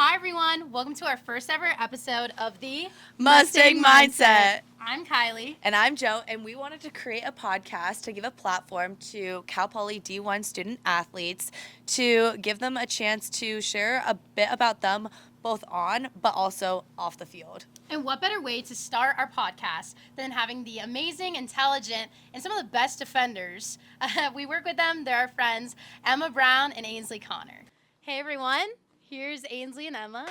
Hi everyone, welcome to our first ever episode of the Mustang Mindset. I'm Kylie. And I'm Jo, and we wanted to create a podcast to give a platform to Cal Poly D1 student athletes to give them a chance to share a bit about them both on but also off the field. And what better way to start our podcast than having the amazing, intelligent, and some of the best defenders. We work with them, they're our friends, Emma Brown and Aynsley Connor. Hey everyone, here's Aynsley and Emma.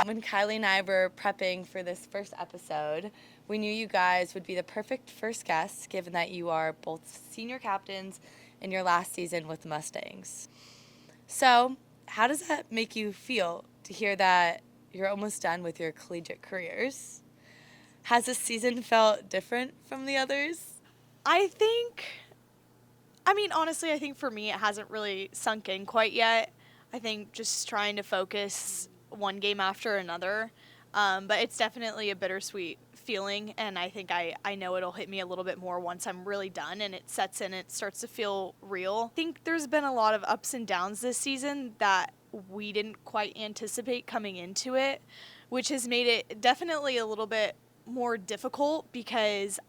When Kylie and I were prepping for this first episode, we knew you guys would be the perfect first guests given that you are both senior captains in your last season with the Mustangs. So, how does that make you feel to hear that you're almost done with your collegiate careers? Has this season felt different from the others? Honestly, I think for me it hasn't really sunk in quite yet. I think just trying to focus one game after another. But it's definitely a bittersweet feeling, and I think I know it'll hit me a little bit more once I'm really done and it sets in, it starts to feel real. I think there's been a lot of ups and downs this season that we didn't quite anticipate coming into it, which has made it definitely a little bit more difficult because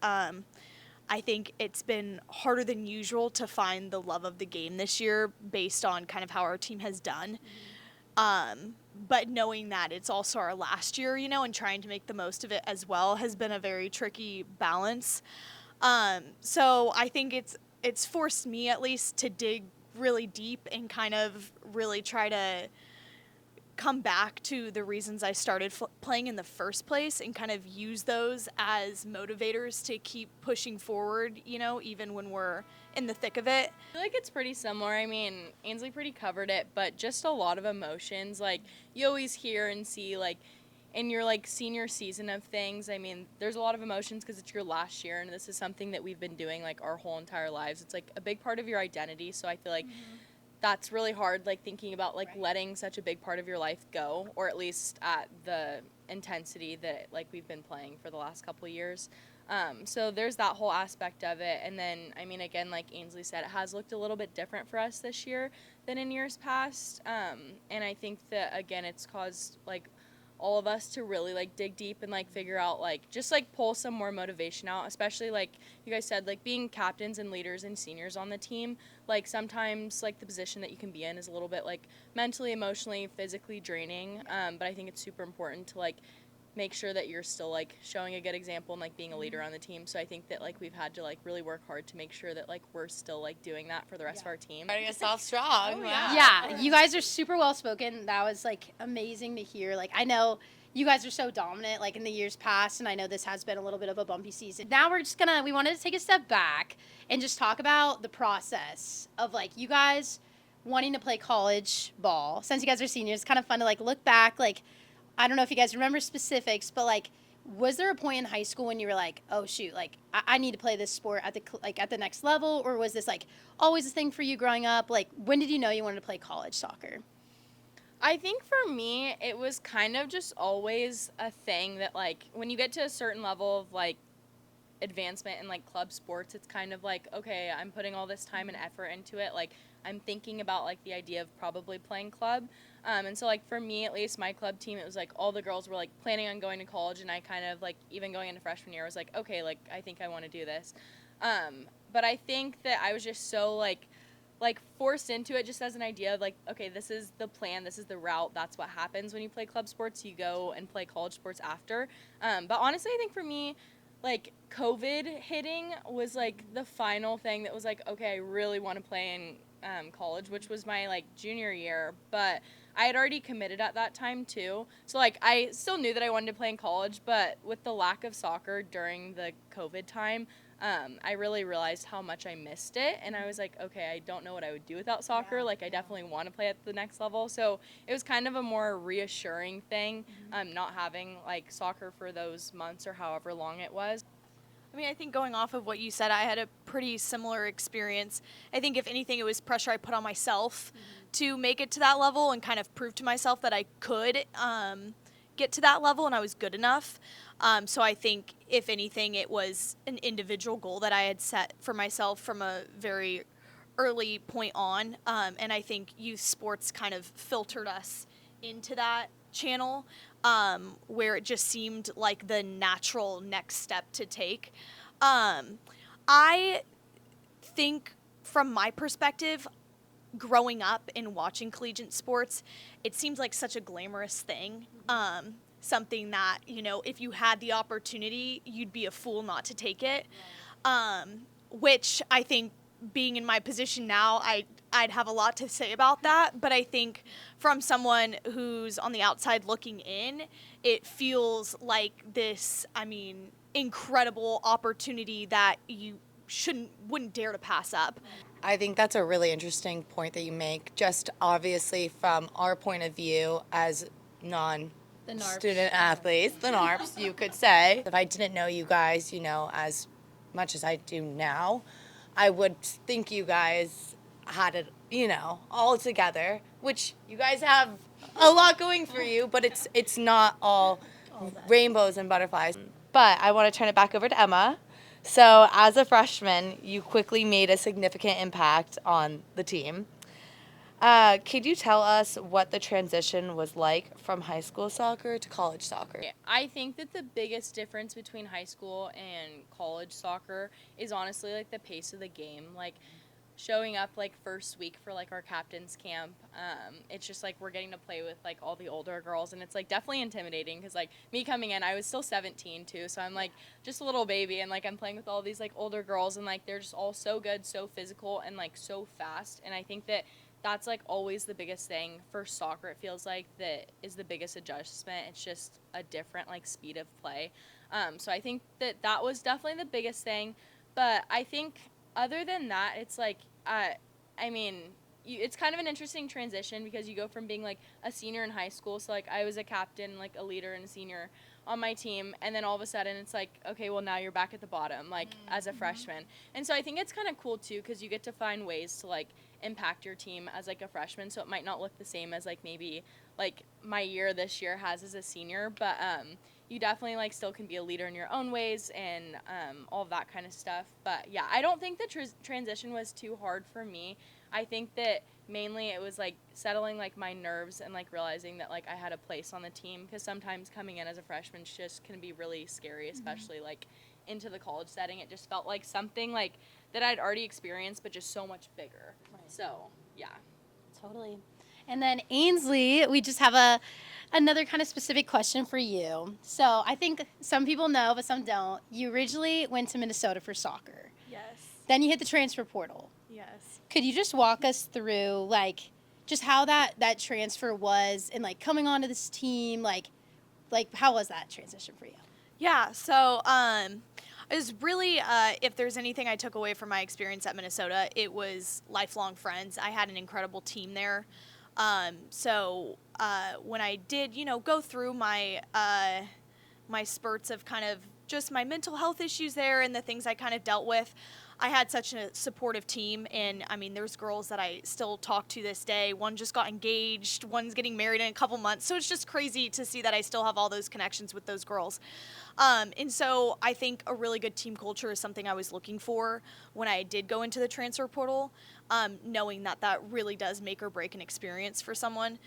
I think it's been harder than usual to find the love of the game this year based on kind of how our team has done. But knowing that it's also our last year, and trying to make the most of it as well has been a very tricky balance. So I think it's forced me at least to dig really deep and kind of really try to come back to the reasons I started playing in the first place and kind of use those as motivators to keep pushing forward, even when we're in the thick of it. I feel like it's pretty similar. I mean, Aynsley pretty covered it, but just a lot of emotions. Like, you always hear and see, like, in your, senior season of things, I mean, there's a lot of emotions because it's your last year, and this is something that we've been doing, our whole entire lives. It's, a big part of your identity, so I feel like that's really hard, thinking about, letting such a big part of your life go, or at least at the intensity that, we've been playing for the last couple of years. So there's that whole aspect of it. And then, I mean, again, like Aynsley said, it has looked a little bit different for us this year than in years past. And I think that, again, it's caused, all of us to really, dig deep and, figure out, just, pull some more motivation out, especially, you guys said, being captains and leaders and seniors on the team. Sometimes, the position that you can be in is a little bit, mentally, emotionally, physically draining. But I think it's super important to, make sure that you're still showing a good example and being a leader on the team. So I think that we've had to really work hard to make sure that we're still doing that for the rest of our team. Starting us off strong. Yeah, you guys are super well spoken. That was amazing to hear. I know you guys are so dominant in the years past, and I know this has been a little bit of a bumpy season. Now we wanted to take a step back and just talk about the process of you guys wanting to play college ball. Since you guys are seniors, it's kind of fun to look back. I don't know if you guys remember specifics, but was there a point in high school when you were oh shoot, I need to play this sport at the at the next level, or was this always a thing for you growing up? When did you know you wanted to play college soccer? I think for me, it was kind of just always a thing that when you get to a certain level of advancement in club sports, it's kind of okay, I'm putting all this time and effort into it. I'm thinking about the idea of probably playing club. And so for me, at least my club team, it was all the girls were planning on going to college, and I kind of even going into freshman year, I was okay, I think I want to do this. But I think that I was just so forced into it just as an idea of okay, this is the plan, this is the route, that's what happens when you play club sports, you go and play college sports after. But honestly, I think for me, COVID hitting was the final thing that was okay, I really want to play in college, which was my junior year, but I had already committed at that time too. So I still knew that I wanted to play in college, but with the lack of soccer during the COVID time, I really realized how much I missed it, and I was okay, I don't know what I would do without soccer. I definitely want to play at the next level. So it was kind of a more reassuring thing, not having soccer for those months or however long it was. I think going off of what you said, I had a pretty similar experience. I think if anything, it was pressure I put on myself to make it to that level and kind of prove to myself that I could get to that level and I was good enough. So I think, if anything, it was an individual goal that I had set for myself from a very early point on, and I think youth sports kind of filtered us into that channel, where it just seemed like the natural next step to take. I think from my perspective, growing up and watching collegiate sports, it seems like such a glamorous thing. Something that, if you had the opportunity, you'd be a fool not to take it. Which I think, being in my position now, I'd have a lot to say about that. But I think from someone who's on the outside looking in, it feels like this, incredible opportunity that you wouldn't dare to pass up. I think that's a really interesting point that you make, just obviously from our point of view as non-student athletes, the NARPs, you could say. If I didn't know you guys, as much as I do now, I would think you guys had it, all together, which you guys have a lot going for you, but it's not all rainbows and butterflies. But I want to turn it back over to Emma. So as a freshman, you quickly made a significant impact on the team. Could you tell us what the transition was like from high school soccer to college soccer? Yeah, I think that the biggest difference between high school and college soccer is honestly like the pace of the game. Like showing up like first week for like our captain's camp, it's just like we're getting to play with like all the older girls, and it's like definitely intimidating because like me coming in, I was still 17 too, so I'm like just a little baby, and like I'm playing with all these like older girls, and like they're just all so good, so physical, and like so fast. And I think that that's like always the biggest thing for soccer. It feels like that is the biggest adjustment. It's just a different like speed of play. So I think that was definitely the biggest thing. But I think other than that, it's like, it's kind of an interesting transition because you go from being like a senior in high school. So like I was a captain, like a leader and a senior on my team, and then all of a sudden it's like, okay, well now you're back at the bottom, like as a freshman. And so I think it's kind of cool too because you get to find ways to like impact your team as like a freshman, so it might not look the same as like maybe like my year this year has as a senior, but you definitely like still can be a leader in your own ways and all of that kind of stuff. But yeah, I don't think the transition was too hard for me. I think that mainly it was like settling like my nerves and like realizing that like I had a place on the team, because sometimes coming in as a freshman just can be really scary, especially like into the college setting. It just felt like something like that I'd already experienced, but just so much bigger. Right. So yeah, Totally. And then Aynsley, we just have another kind of specific question for you. So I think some people know, but some don't. You originally went to Minnesota for soccer. Yes. Then you hit the transfer portal. Yes. Could you just walk us through like just how that transfer was and like coming onto this team, like how was that transition for you? Yeah, so it was really, if there's anything I took away from my experience at Minnesota, it was lifelong friends. I had an incredible team there. So when I did, go through my my spurts of kind of just my mental health issues there and the things I kind of dealt with, I had such a supportive team. And there's girls that I still talk to this day. One just got engaged, one's getting married in a couple months. So it's just crazy to see that I still have all those connections with those girls. And so I think a really good team culture is something I was looking for when I did go into the transfer portal, knowing that really does make or break an experience for someone.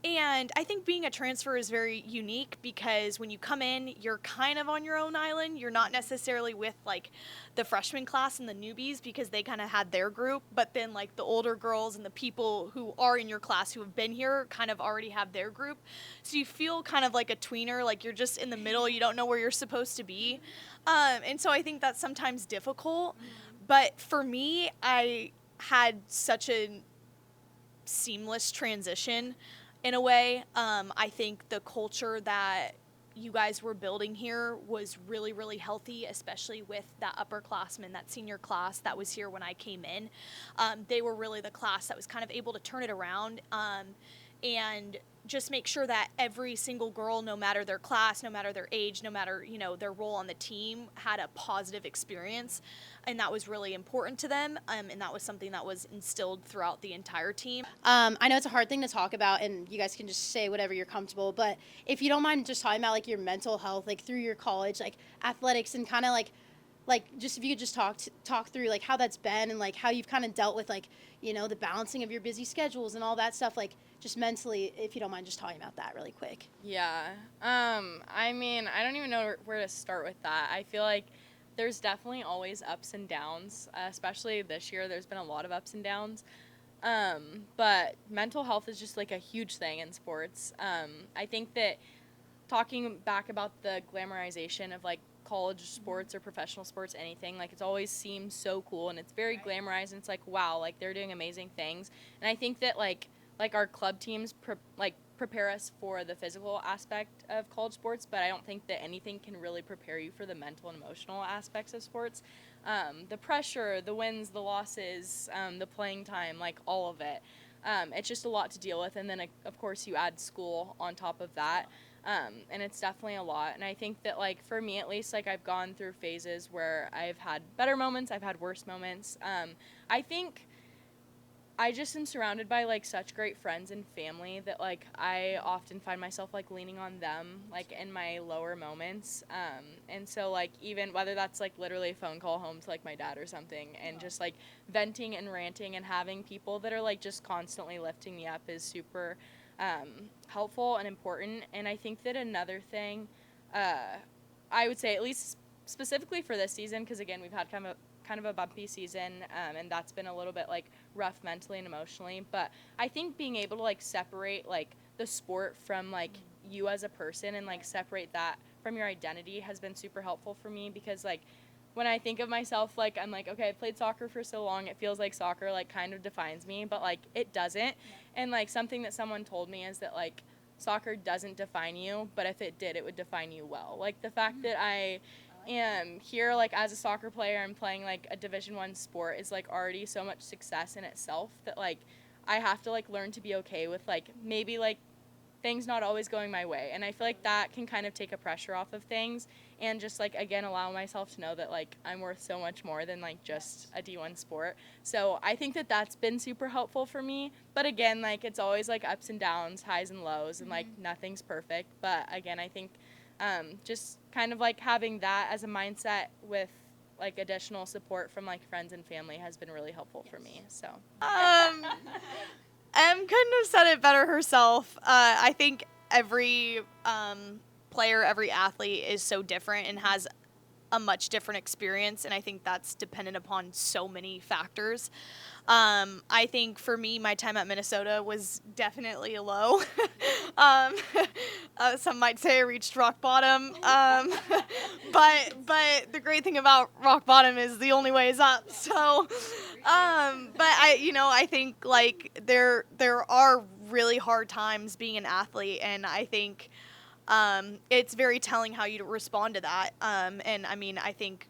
And I think being a transfer is very unique because when you come in, you're kind of on your own island. You're not necessarily with like the freshman class and the newbies because they kind of had their group, but then like the older girls and the people who are in your class who have been here kind of already have their group. So you feel kind of like a tweener, like you're just in the middle. You don't know where you're supposed to be. And so I think that's sometimes difficult. But for me, I had such a seamless transition in a way. I think the culture that you guys were building here was really, really healthy, especially with that upperclassmen, that senior class that was here when I came in. They were really the class that was kind of able to turn it around and just make sure that every single girl, no matter their class, no matter their age, no matter, their role on the team, had a positive experience. And that was really important to them. And that was something that was instilled throughout the entire team. I know it's a hard thing to talk about, and you guys can just say whatever you're comfortable, but if you don't mind just talking about like your mental health, like through your college, like athletics, and kind of like like, just if you could just talk through like how that's been and like how you've kind of dealt with like, the balancing of your busy schedules and all that stuff, like just mentally, if you don't mind just talking about that really quick. Yeah. I mean, I don't even know where to start with that. I feel like there's definitely always ups and downs, especially this year. There's been a lot of ups and downs. But mental health is just like a huge thing in sports. I think that talking back about the glamorization of like college sports or professional sports, anything, like it's always seemed so cool and it's very glamorized and it's like, wow, like they're doing amazing things. And I think that like our club teams prepare us for the physical aspect of college sports, but I don't think that anything can really prepare you for the mental and emotional aspects of sports. The pressure, the wins, the losses, the playing time, like all of it. It's just a lot to deal with, and then of course you add school on top of that. And it's definitely a lot. And I think that, like, for me at least, like, I've gone through phases where I've had better moments, I've had worse moments. I think I just am surrounded by, like, such great friends and family that, like, I often find myself, like, leaning on them, like, in my lower moments. And so, like, even whether that's, like, literally a phone call home to, like, my dad or something and just, like, venting and ranting and having people that are, like, just constantly lifting me up is super helpful and important. And I think that another thing, I would say, at least specifically for this season, because again we've had kind of a bumpy season, and that's been a little bit like rough mentally and emotionally. But I think being able to like separate like the sport from like you as a person and like separate that from your identity has been super helpful for me, because like when I think of myself, like, I'm like, okay, I played soccer for so long, it feels like soccer, like, kind of defines me, but, like, it doesn't. Yeah. And, like, something that someone told me is that, like, soccer doesn't define you, but if it did, it would define you well. Like, the fact that I am here, like, as a soccer player and playing, like, a Division I sport is, like, already so much success in itself that, like, I have to, like, learn to be okay with, like, maybe, like, things not always going my way. And I feel like that can kind of take a pressure off of things and just like, again, allow myself to know that like I'm worth so much more than like just a D1 sport. So I think that that's been super helpful for me. But again, like it's always like ups and downs, highs and lows, and like nothing's perfect. But again, I think just kind of like having that as a mindset with like additional support from like friends and family has been really helpful for me. So Em couldn't have said it better herself. I think every player, every athlete is so different and has a much different experience, and I think that's dependent upon so many factors. I think for me, my time at Minnesota was definitely a low. Some might say I reached rock bottom. But the great thing about rock bottom is the only way is up. So, but I think like there are really hard times being an athlete, and I think it's very telling how you respond to that. And I mean, I think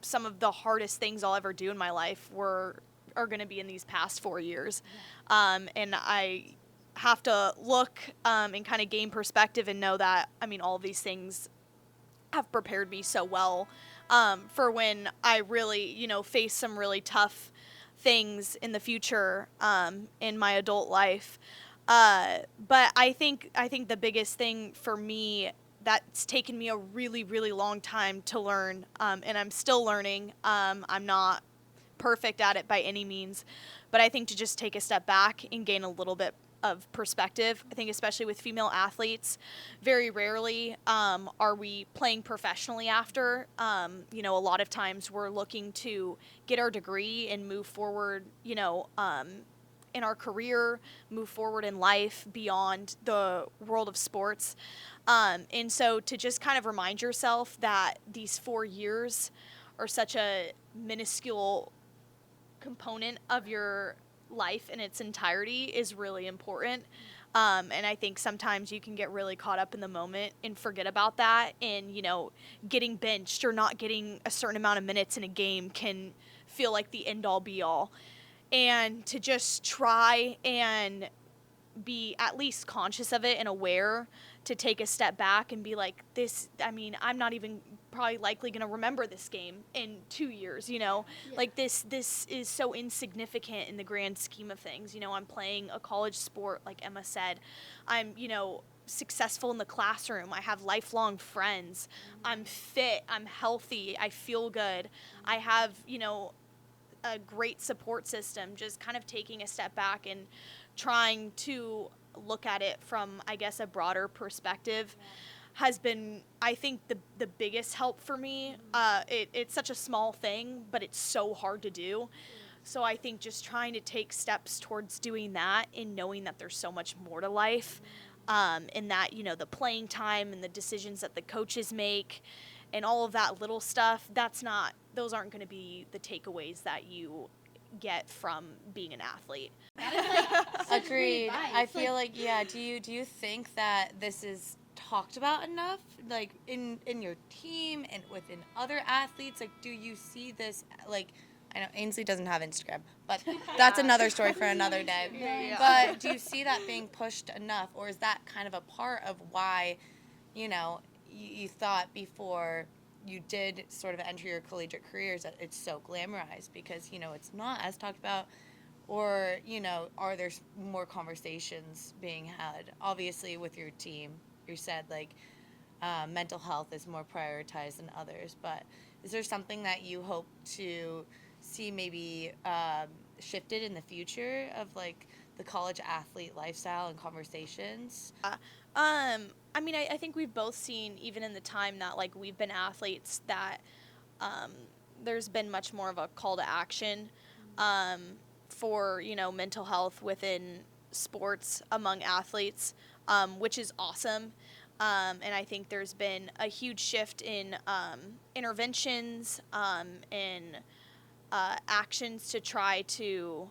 some of the hardest things I'll ever do in my life are going to be in these past 4 years. And I have to look and kind of gain perspective and know that, I mean, all of these things have prepared me so well for when I really, face some really tough things in the future in my adult life. But I think the biggest thing for me that's taken me a really, really long time to learn, and I'm still learning. I'm not perfect at it by any means, but I think to just take a step back and gain a little bit of perspective. I think especially with female athletes, very rarely are we playing professionally after. A lot of times we're looking to get our degree and move forward, in our career, move forward in life beyond the world of sports. And so to just kind of remind yourself that these 4 years are such a minuscule component of your life in its entirety is really important. And I think sometimes you can get really caught up in the moment and forget about that. And, getting benched or not getting a certain amount of minutes in a game can feel like the end all be all. And to just try and be at least conscious of it and aware, to take a step back and be like, I'm not even probably likely going to remember this game in 2 years, Yeah. Like this is so insignificant in the grand scheme of things. I'm playing a college sport, like Emma said. I'm, successful in the classroom. I have lifelong friends. I'm fit. I'm healthy. I feel good. I have, a great support system. Just kind of taking a step back and trying to look at it from, I guess, a broader perspective has been, I think, the biggest help for me. It's such a small thing, but it's so hard to do. So I think just trying to take steps towards doing that and knowing that there's so much more to life, and that, the playing time and the decisions that the coaches make and all of that little stuff, those aren't going to be the takeaways that you get from being an athlete. That is like such great Agreed. advice. I feel like, yeah, do you think that this is talked about enough, like in your team and within other athletes? Like, do you see this, like, I know Aynsley doesn't have Instagram, but that's another story for another day. Yeah. But do you see that being pushed enough, or is that kind of a part of why, you thought before you did sort of enter your collegiate careers that it's so glamorized because, it's not as talked about? Or, are there more conversations being had? Obviously, with your team, you said, like, mental health is more prioritized than others. But is there something that you hope to see maybe shifted in the future of, like, the college athlete lifestyle and conversations? I think we've both seen, even in the time that, like, we've been athletes, that there's been much more of a call to action for, mental health within sports among athletes, which is awesome. And I think there's been a huge shift in interventions and actions to try to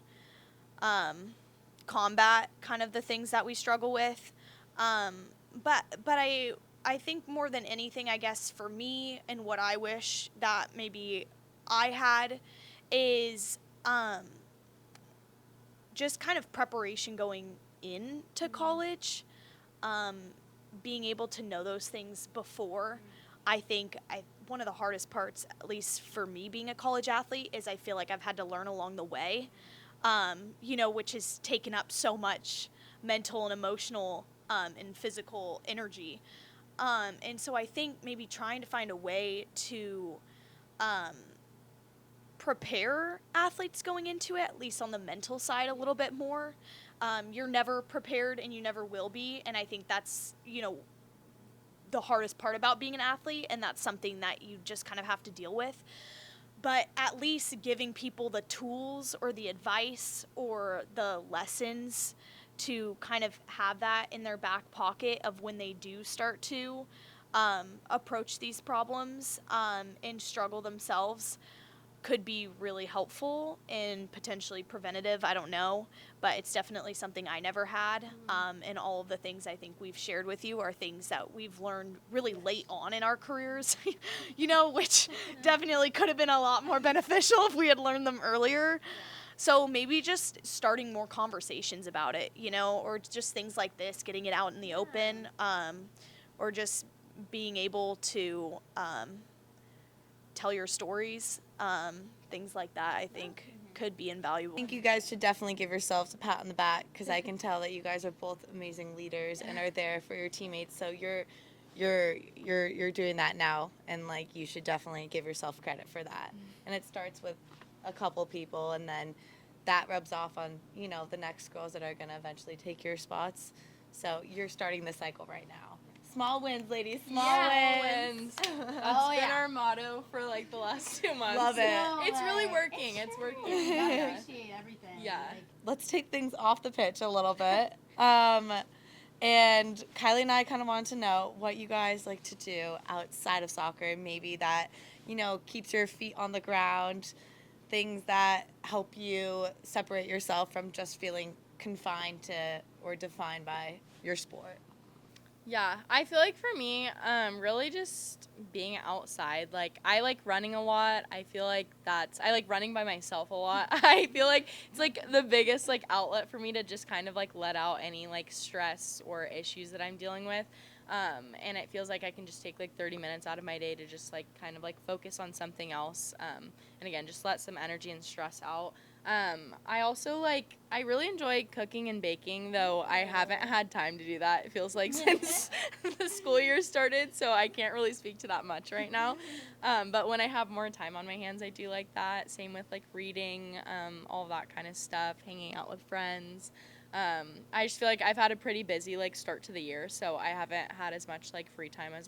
combat kind of the things that we struggle with. But I think more than anything, I guess, for me and what I wish that maybe I had is just kind of preparation going into college, being able to know those things before. I think one of the hardest parts, at least for me being a college athlete, is I feel like I've had to learn along the way, which has taken up so much mental and emotional and physical energy. And so I think maybe trying to find a way to prepare athletes going into it, at least on the mental side, a little bit more. You're never prepared and you never will be. And I think that's, the hardest part about being an athlete, and that's something that you just kind of have to deal with. But at least giving people the tools or the advice or the lessons to kind of have that in their back pocket of when they do start to approach these problems and struggle themselves could be really helpful and potentially preventative. I don't know, but it's definitely something I never had. And all of the things I think we've shared with you are things that we've learned really late on in our careers, which definitely could have been a lot more beneficial if we had learned them earlier. So maybe just starting more conversations about it, or just things like this, getting it out in the open, or just being able to tell your stories, things like that, I think could be invaluable. I think you guys should definitely give yourselves a pat on the back because I can tell that you guys are both amazing leaders and are there for your teammates. So you're doing that now, and, like, you should definitely give yourself credit for that. And it starts with a couple people, and then that rubs off on the next girls that are going to eventually take your spots. So you're starting the cycle right now. Small wins, ladies. Small wins. That's been our motto for, like, the last 2 months. Love it. It's really working. It's working. You gotta appreciate everything. Yeah. Like, Let's take things off the pitch a little bit. And Kylie and I kind of wanted to know what you guys like to do outside of soccer, maybe that, keeps your feet on the ground, things that help you separate yourself from just feeling confined to or defined by your sport. Yeah, I feel like for me, really just being outside. Like, I like running a lot. I feel like I like running by myself a lot. I feel like it's, like, the biggest, like, outlet for me to just kind of, like, let out any, like, stress or issues that I'm dealing with. And it feels like I can just take, like, 30 minutes out of my day to just, like, kind of, like, focus on something else. And again, just let some energy and stress out. I also I really enjoy cooking and baking, though I haven't had time to do that. It feels like since the school year started, so I can't really speak to that much right now. But when I have more time on my hands, I do like that. Same with reading, all of that kind of stuff, hanging out with friends. I just feel like I've had a pretty busy start to the year, so I haven't had as much free time as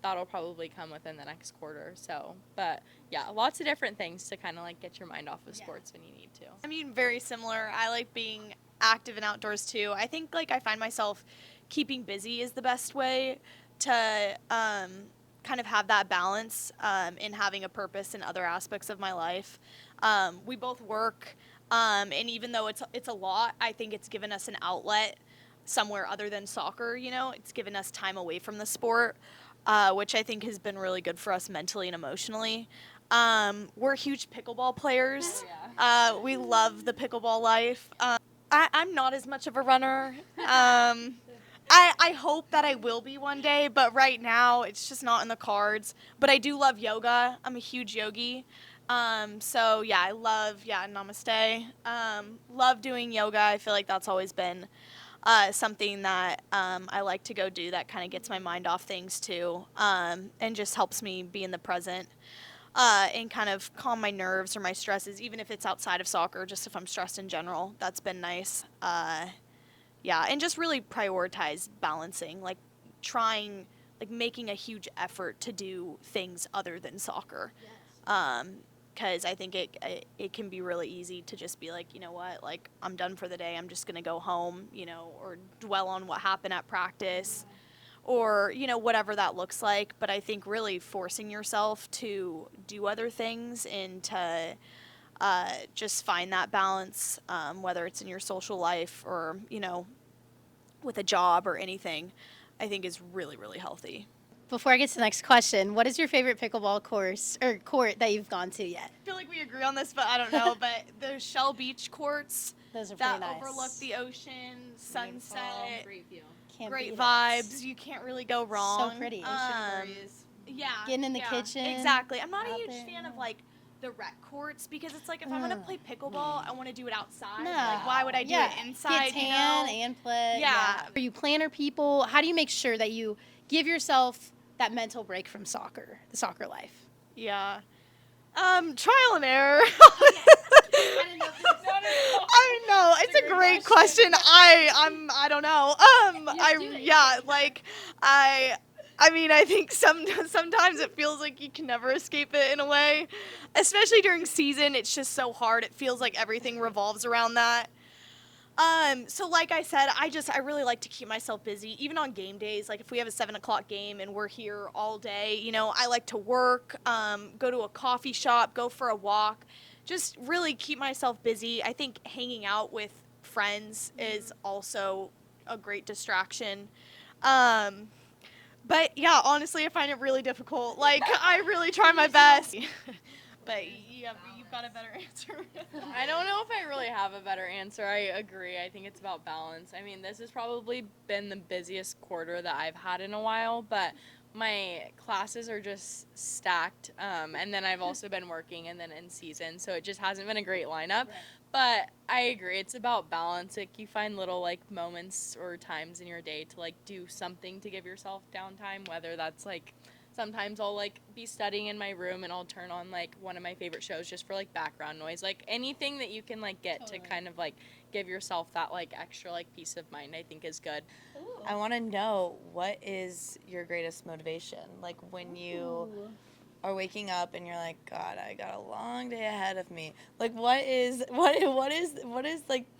that'll probably come within the next quarter. So, but yeah, lots of different things to kind of get your mind off of sports when you need to. I mean, very similar. I like being active and outdoors too. I think I find myself keeping busy is the best way to kind of have that balance in having a purpose in other aspects of my life. We both work, and even though it's a lot, I think it's given us an outlet somewhere other than soccer. It's given us time away from the sport, which I think has been really good for us mentally and emotionally. We're huge pickleball players. We love the pickleball life. I'm not as much of a runner. I hope that I will be one day, but right now it's just not in the cards. But I do love yoga. I'm a huge yogi. So yeah, I love, namaste. Love doing yoga. I feel like that's always been something that I like to go do that kind of gets my mind off things too, and just helps me be in the present. And kind of calm my nerves or my stresses, even if it's outside of soccer, just if I'm stressed in general. That's been nice. And just really prioritize balancing, trying, making a huge effort to do things other than soccer. Because I think it can be really easy to just be you know what, I'm done for the day. I'm just going to go home, or dwell on what happened at practice. Or, whatever that looks like. But I think really forcing yourself to do other things and to just find that balance, whether it's in your social life or, with a job or anything, I think is really, really healthy. Before I get to the next question, what is your favorite pickleball course or court that you've gone to yet? I feel like we agree on this, but I don't know. But the Shell Beach courts Those are that pretty nice. overlook the ocean, sunset, Great view. Can't great beat it. vibes. You can't really go wrong. So pretty. Yeah. Getting in the kitchen. Exactly. I'm not a out huge there, fan of yeah. the rec courts because it's if I'm gonna play pickleball, I want to do it outside. No. Why would I do it inside? Get tan and play. Yeah. Are you planner people? How do you make sure that you give yourself that mental break from soccer, the soccer life? Yeah. Trial and error. I know it's a great question. I don't know. I think sometimes it feels like you can never escape it in a way, especially during season. It's just so hard. It feels like everything revolves around that. So like I said, I really like to keep myself busy, even on game days. If we have a 7:00 game and we're here all day, I like to work, go to a coffee shop, go for a walk, just really keep myself busy. I think hanging out with friends is also a great distraction. But yeah, honestly, I find it really difficult. I really try my best. But you've got a better answer. I don't know if I really have a better answer. I agree. I think it's about balance. I mean, this has probably been the busiest quarter that I've had in a while, but my classes are just stacked. And then I've also been working and then in season, so it just hasn't been a great lineup. Right. But I agree. It's about balance. You find little moments or times in your day to do something to give yourself downtime, whether that's sometimes I'll be studying in my room and I'll turn on one of my favorite shows just for background noise. Anything that you can get totally. To kind of give yourself that extra peace of mind, I think is good. Ooh. I want to know, what is your greatest motivation? When you are waking up and you're God, I got a long day ahead of me. What is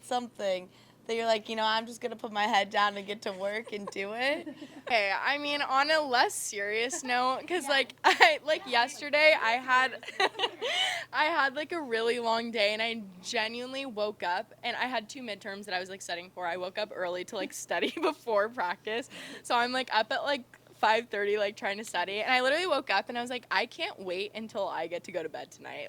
something that you're I'm just going to put my head down and get to work and do it? Okay, I mean, on a less serious note, because yesterday I had I had a really long day, and I genuinely woke up, and I had 2 midterms that I was studying for. I woke up early to study before practice, so I'm up at 5:30 trying to study, and I literally woke up and I was I can't wait until I get to go to bed tonight.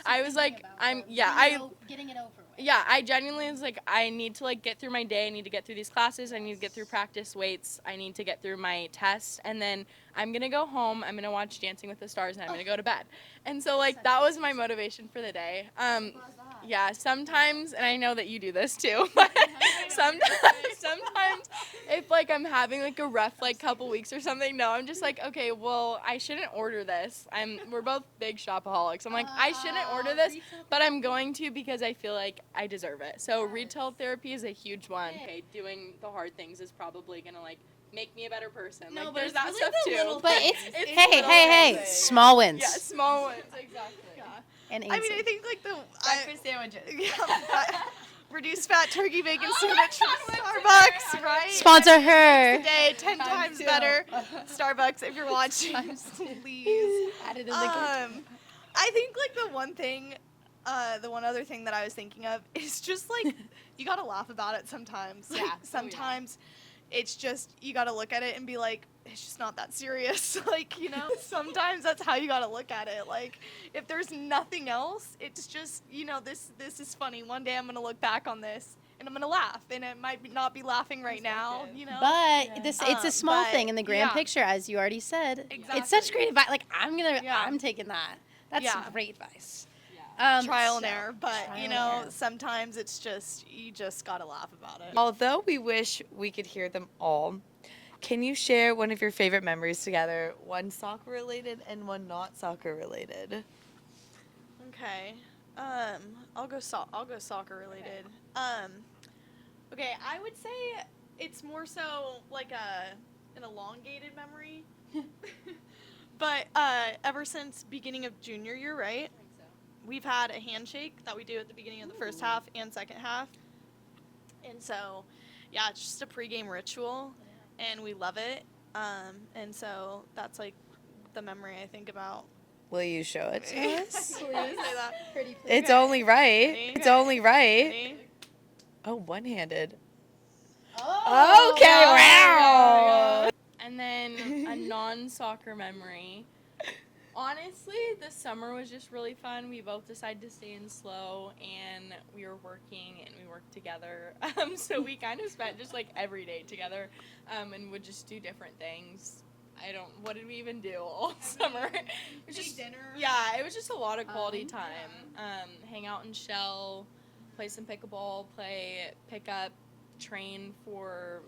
I was getting it over with. yeah, I genuinely was like, I need to like get through my day. I need to get through these classes. I need to get through practice weights. I need to get through my test, and then I'm gonna go home. I'm gonna watch Dancing with the Stars, and I'm gonna go to bed. And so like that was my motivation for the day. Yeah, sometimes, and I know that you do this too, but sometimes if like I'm having like a rough like couple weeks or something, no, I'm just like, okay, well, I shouldn't order this. We're both big shopaholics. I'm like, I shouldn't order this, but I'm going to because I feel like I deserve it. So retail therapy is a huge one. Okay, doing the hard things is probably gonna like make me a better person. No, like but there's it's that really stuff the too. little But things. it's It's hey, little hey, things. small wins. Yeah, small ones, exactly. And I mean, I Aynsley. think like Breakfast sandwiches. reduced fat turkey bacon sandwich from Starbucks, right? Sponsor her. Today, 10 Times times two. better. Starbucks, if you're watching, please. Added in the I think like the one other thing that I was thinking of is just like you gotta laugh about it sometimes. Like, Yeah. sometimes it's just you gotta look at it and be like, it's just not that serious. Like, you know, sometimes that's how you gotta look at it. Like, if there's nothing else, it's just, you know, this is funny. One day I'm gonna look back on this and I'm gonna laugh, and it might not be laughing right now, you know. But it's a small but, thing in the grand yeah. picture, as you already said. Exactly. It's such great advice. Like Yeah. I'm taking that. That's Yeah. great advice. Trial and So- error, but Trial you and know, error. sometimes it's just you just gotta laugh about it. Although we wish we could hear them all, can you share one of your favorite memories together? One soccer related and one not soccer related. Okay. I'll go soccer related. Okay, I would say it's more so like an elongated memory. But ever since beginning of junior year, right? We've had a handshake that we do at the beginning of the first half and second half. And so, yeah, it's just a pregame ritual, and we love it. And so that's like the memory I think about. Will you show it to us? Say that. Pretty please. It's only right. Ready? It's only right. Ready? Oh, one-handed. Oh, Okay, wow. And then a non-soccer memory. Honestly, the summer was just really fun. We both decided to stay in slow, and we were working, and we worked together. So we kind of spent just like every day together, and would just do different things. What did we even do all summer? It was just dinner. Yeah, it was just a lot of quality time. Hang out in Shell, play some pickleball, play pickup, train for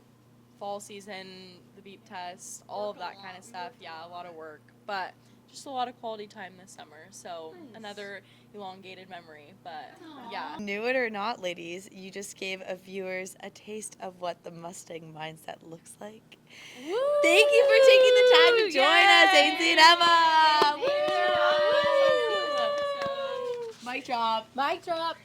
fall season, the beep test, all of that kind of stuff. Yeah, a lot of work, but just a lot of quality time this summer. So another elongated memory, but yeah. Knew it or not, ladies, you just gave our viewers a taste of what the Mustang mindset looks like. Thank you for taking the time to join us, Aynsley and Emma. Mic drop. Mic drop.